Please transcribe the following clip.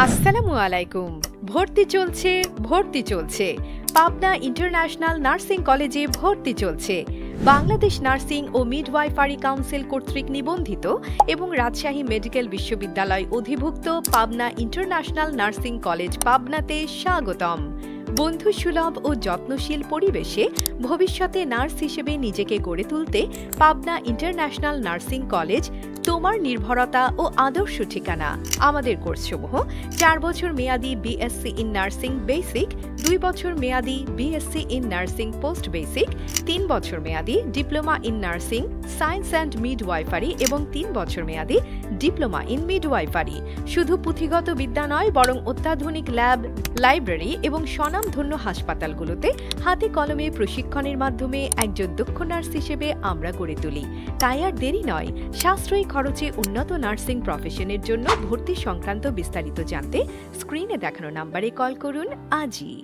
আসসালামু আলাইকুম। ভর্তি চলছে পাবনা ইন্টারন্যাশনাল নার্সিং কলেজে ভর্তি চলছে। বাংলাদেশ নার্সিং ও মিডওয়াইফারি কাউন্সিল কর্তৃক নিবন্ধিত এবং রাজশাহী মেডিকেল বিশ্ববিদ্যালয় অধিভুক্ত পাবনা ইন্টারন্যাশনাল নার্সিং কলেজ পাবনাতে স্বাগতম। বন্ধুসুলভ ও যত্নশীল পরিবেশে ভবিষ্যতে নার্স হিসেবে নিজেকে গড়ে তুলতে পাবনা ইন্টারন্যাশনাল নার্সিং কলেজ তোমার নির্ভরতা ও আদর্শ ঠিকানা। আমাদের কোর্সসমূহ 4 বছর মেয়াদী বিএসসি ইন নার্সিং বেসিক, 2 বছর মেয়াদী BSc in nursing post basic, 3 বছর মেয়াদী diploma in nursing science and midwifery এবং 3 বছর মেয়াদী ডিপ্লোমা ইন মিডওয়াইফারি। শুধু পুঁথিগত বিদ্যা নয়, বরং অত্যাধুনিক ল্যাব, লাইব্রেরি এবং স্বনামধন্য হাসপাতালগুলোতে হাতে কলমে প্রশিক্ষণের মাধ্যমে একজন দক্ষ নার্স হিসেবে আমরা গড়ে তুলি। তাই আর দেরি নয়, সাশ্রয়ী খরচে উন্নত নার্সিং প্রফেশনের জন্য ভর্তি সংক্রান্ত বিস্তারিত জানতে স্ক্রিনে দেখানো নম্বরে কল করুন আজই।